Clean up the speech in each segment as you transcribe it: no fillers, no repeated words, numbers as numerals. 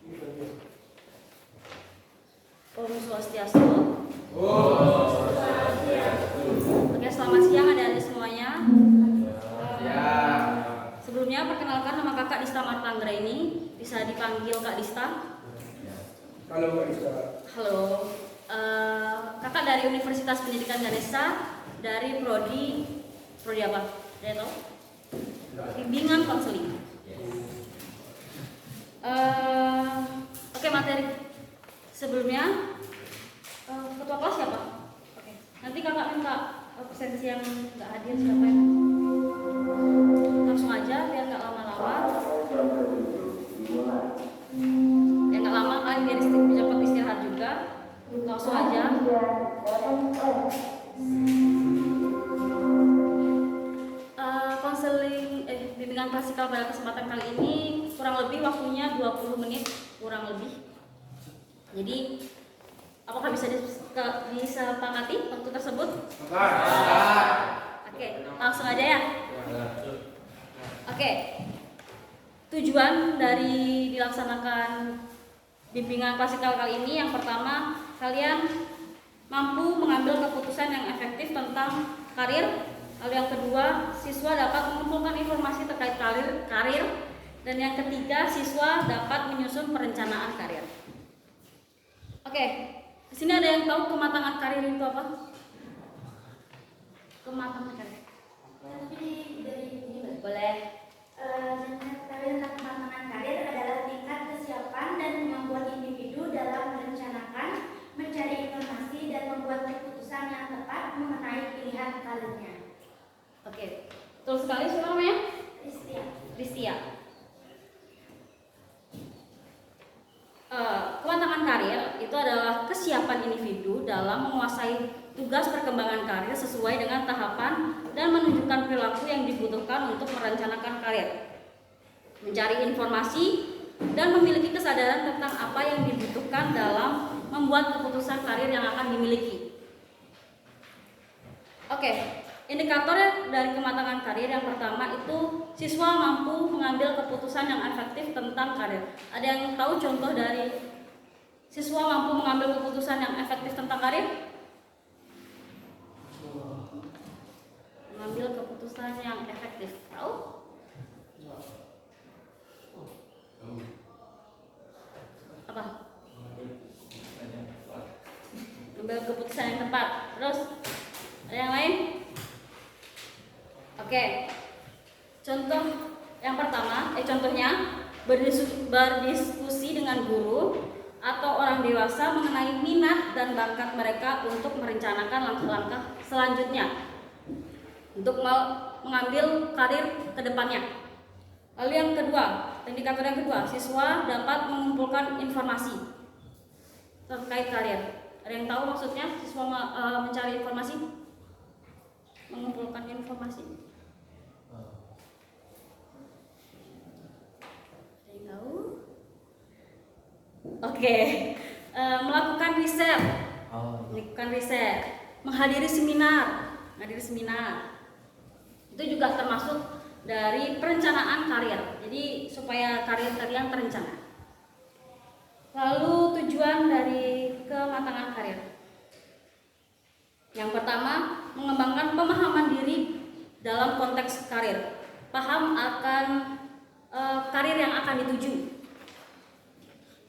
Om Swastiastu. Oke, selamat siang adik-adik semuanya. Sebelumnya perkenalkan, nama kakak Dista Marta Anggraini, bisa dipanggil Kak Dista. Halo Kak Dista. Halo. Kakak dari Universitas Pendidikan Ganesha, dari prodi apa? Saya tahu? Bimbingan konseling. Oke, materi sebelumnya ketua kelas siapa? Oke. Nanti kakak minta presensi yang nggak hadir siapa yang langsung aja biar nggak lama-lama. Ya nggak lama kan biar cepat istirahat juga. Langsung aja. Konseling bimbingan klasikal pada kesempatan kali ini kurang lebih waktunya 20 menit kurang lebih. Jadi apakah bisa disepakati waktu tersebut? Oke, langsung aja ya. Oke. Tujuan dari dilaksanakan bimbingan klasikal kali ini, yang pertama, kalian mampu mengambil keputusan yang efektif tentang karir. Lalu yang kedua, siswa dapat mengumpulkan informasi terkait karir. Dan yang ketiga, siswa dapat menyusun perencanaan karir. Oke, di sini ada yang tahu kematangan karir itu apa? Kematangan karir. Boleh. Kematangan karir adalah tingkat kesiapan dan kemampuan individu dalam merencanakan, mencari informasi dan membuat keputusan yang tepat mengenai pilihan karirnya. Oke, betul sekali. Siapa namanya? Ristia. Kematangan karir itu adalah kesiapan individu dalam menguasai tugas perkembangan karir sesuai dengan tahapan dan menunjukkan perilaku yang dibutuhkan untuk merencanakan karir, mencari informasi, dan memiliki kesadaran tentang apa yang dibutuhkan dalam membuat keputusan karir yang akan dimiliki. Oke, indikator dari kematangan karir yang pertama itu siswa mampu mengambil keputusan yang efektif tentang karir. Ada yang tahu contoh dari siswa mampu mengambil keputusan yang efektif tentang karir? Mengambil keputusan yang efektif, tahu? Apa? Mengambil keputusan yang tepat. Terus ada yang lain? Oke. Contoh yang pertama, contohnya berdiskusi dengan guru atau orang dewasa mengenai minat dan bakat mereka untuk merencanakan langkah-langkah selanjutnya untuk mengambil karir ke depannya. Lalu yang kedua, indikator yang kedua, siswa dapat mengumpulkan informasi terkait karir. Ada yang tahu maksudnya siswa mencari informasi? Mengumpulkan informasi. Ada yang tahu? Oke. Melakukan riset. Melakukan riset. Menghadiri seminar. Itu juga termasuk dari perencanaan karir. Jadi supaya karir kalian terencana. Lalu tujuan dari kematangan karir. Yang pertama, mengembangkan pemahaman diri dalam konteks karir. Paham akan karir yang akan dituju.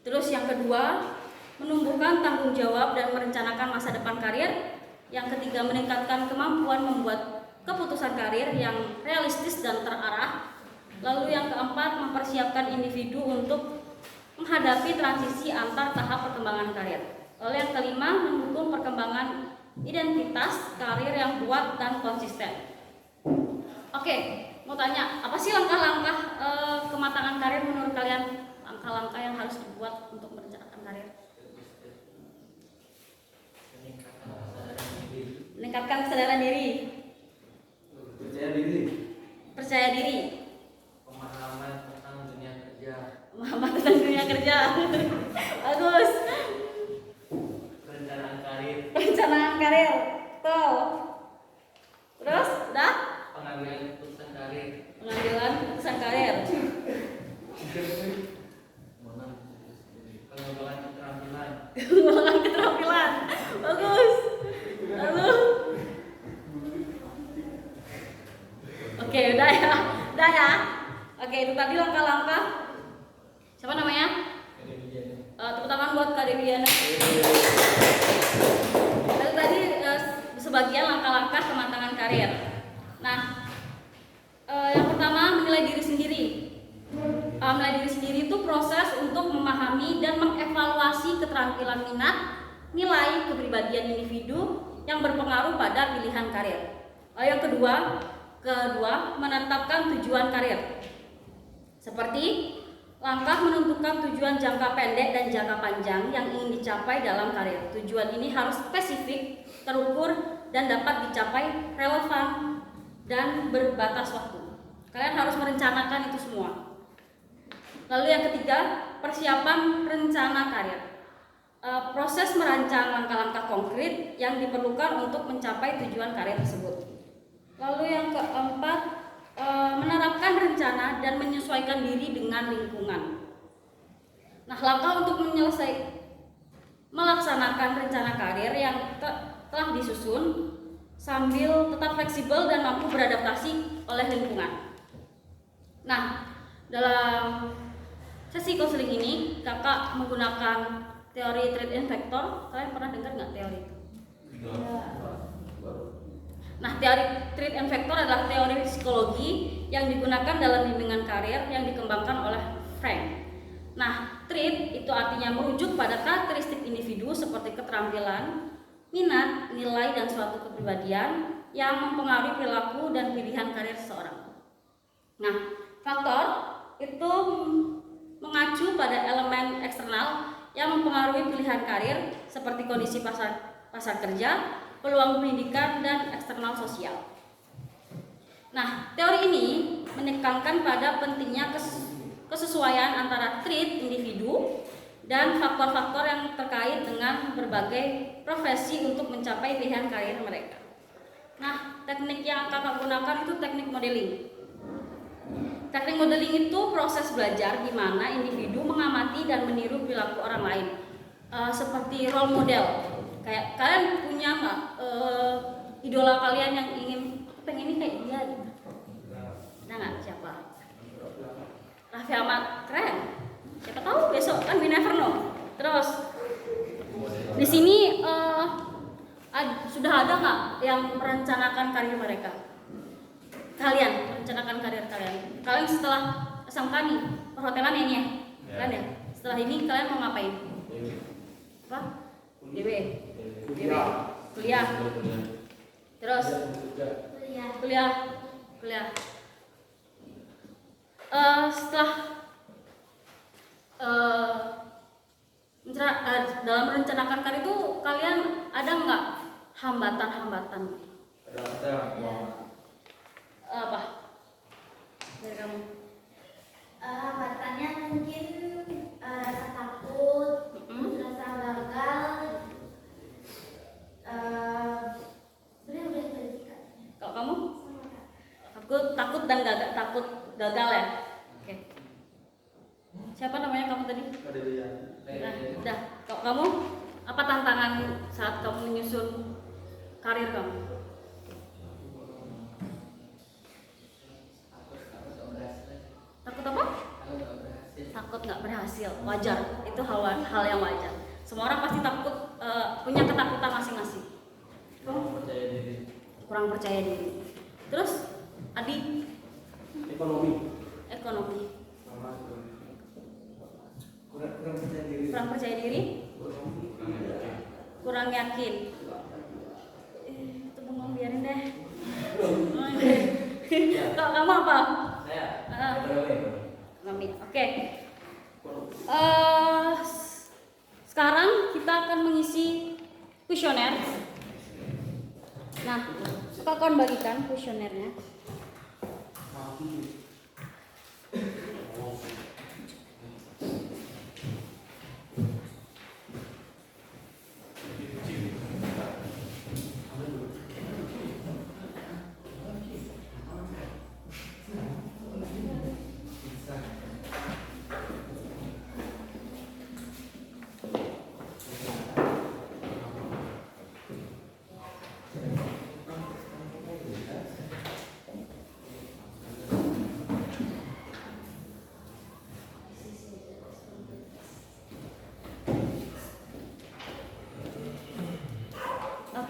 Terus yang kedua, menumbuhkan tanggung jawab dan merencanakan masa depan karir. Yang ketiga, meningkatkan kemampuan membuat keputusan karir yang realistis dan terarah. Lalu yang keempat, mempersiapkan individu untuk menghadapi transisi antar tahap perkembangan karir. Lalu yang kelima, mendukung perkembangan identitas karir yang kuat dan konsisten. Oke, mau tanya, apa sih langkah-langkah kematangan karir menurut kalian? Langkah-langkah yang harus dibuat untuk merencanakan karir. Meningkatkan kesadaran diri. Percaya diri. Pemahaman tentang dunia kerja. Bagus. Perencanaan karir. Tuh. Terus, udah? Pengambilan keputusan karir. Pengambilan keputusan karir. buat Kak Dewiana. Tadi sebagian langkah-langkah kematangan karir. Nah, yang pertama menilai diri sendiri. Menilai diri sendiri itu proses untuk memahami dan mengevaluasi keterampilan minat, nilai kepribadian individu yang berpengaruh pada pilihan karir. Yang kedua menetapkan tujuan karir. Seperti langkah menentukan tujuan jangka pendek dan jangka panjang yang ingin dicapai dalam karir. Tujuan ini harus spesifik, terukur, dan dapat dicapai relevan dan berbatas waktu. Kalian harus merencanakan itu semua. Lalu yang ketiga, persiapan rencana karir. Proses merancang langkah-langkah konkret yang diperlukan untuk mencapai tujuan karir tersebut. Lalu yang keempat, menerapkan rencana dan menyesuaikan diri dengan lingkungan. Nah, langkah untuk melaksanakan rencana karir yang telah disusun sambil tetap fleksibel dan mampu beradaptasi oleh lingkungan. Nah, dalam sesi konseling ini kakak menggunakan teori trait and factor. Kalian pernah dengar nggak teori itu? Nah, teori trait and factor adalah teori psikologi yang digunakan dalam bimbingan karir yang dikembangkan oleh Frank. Nah, trait itu artinya merujuk pada karakteristik individu seperti keterampilan, minat, nilai, dan suatu kepribadian yang mempengaruhi perilaku dan pilihan karir seseorang. Nah, faktor itu mengacu pada elemen eksternal yang mempengaruhi pilihan karir seperti kondisi pasar kerja, peluang pendidikan, dan eksternal sosial. Nah, teori ini menekankan pada pentingnya kesesuaian antara trait individu dan faktor-faktor yang terkait dengan berbagai profesi untuk mencapai pilihan karir mereka. Nah, teknik yang kakak gunakan itu teknik modeling. Teknik modeling itu proses belajar di mana individu mengamati dan meniru perilaku orang lain, seperti role model. Kayak kalian punya nggak idola kalian yang ingin pengen ini kayak dia? Nah, nggak siapa? Raffi Ahmad, keren. Siapa tahu besok kan we never know. Terus di sini sudah ada nggak yang merencanakan karir mereka? Kalian merencanakan karir kalian. Kalian setelah SMK nih, perhotelan ini ya? Kalian ya? Setelah ini kalian mau ngapain? Apa? DB. Kuliah. Terus kuliah. Setelah dalam merencanakan karir itu kalian ada nggak hambatan-hambatan? Apa? Dari kamu? Hambatannya mungkin rasa takut, rasa gagal. Sebenarnya udah terjadi. Kalau kamu? Takut dan takut gagal ya? Oke. Siapa namanya kamu tadi? Nah, udah. Kalau kamu apa tantangan saat kamu menyusun karir kamu? Takut apa? Takut nggak berhasil. Wajar. Itu hal yang wajar. Semua orang pasti takut, punya ketakutan masing-masing. Kurang percaya diri. Terus, Adi? Ekonomi. Kurang percaya diri? Kurang yakin. Itu bengong biarin deh. Kok kamu apa? Saya. Ekonomi. Oke. Sekarang kita akan mengisi kuesioner. Nah, suka kawan bagikan kuesionernya.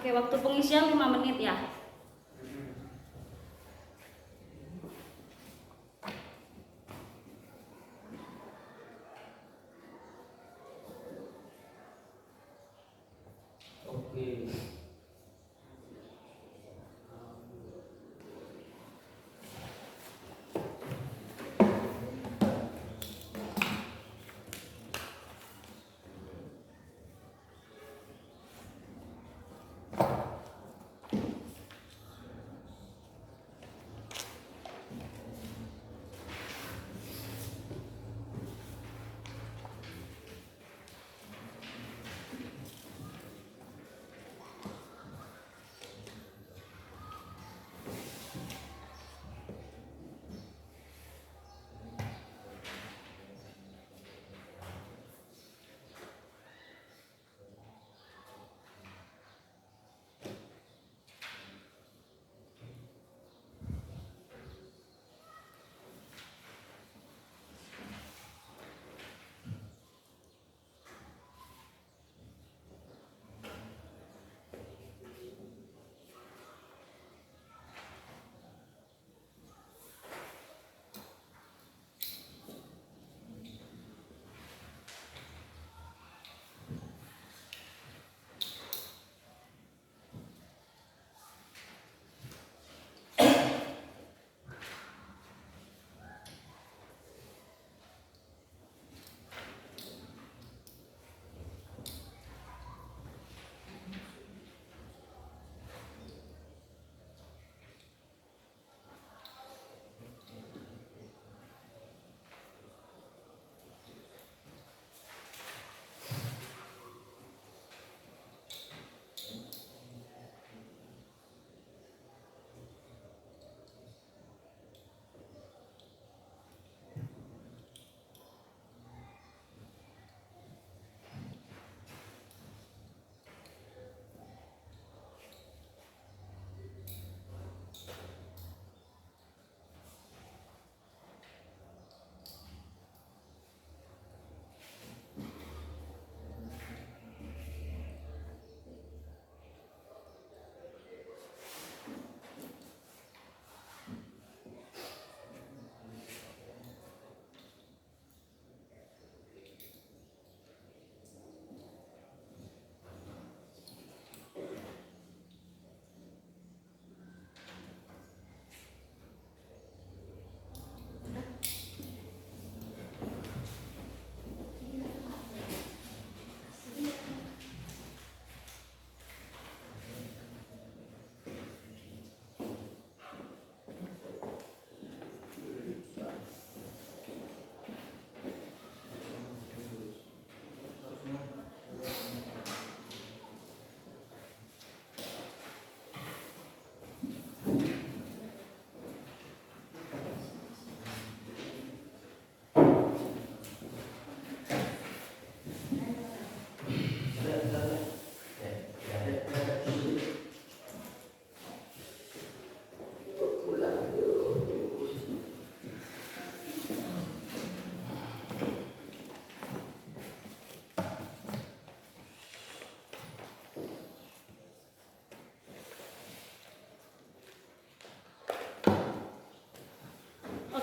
Oke, waktu pengisian 5 menit ya. Oke.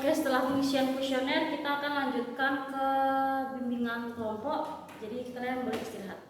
Oke, setelah pengisian kuesioner kita akan lanjutkan ke bimbingan kelompok. Jadi kalian boleh istirahat.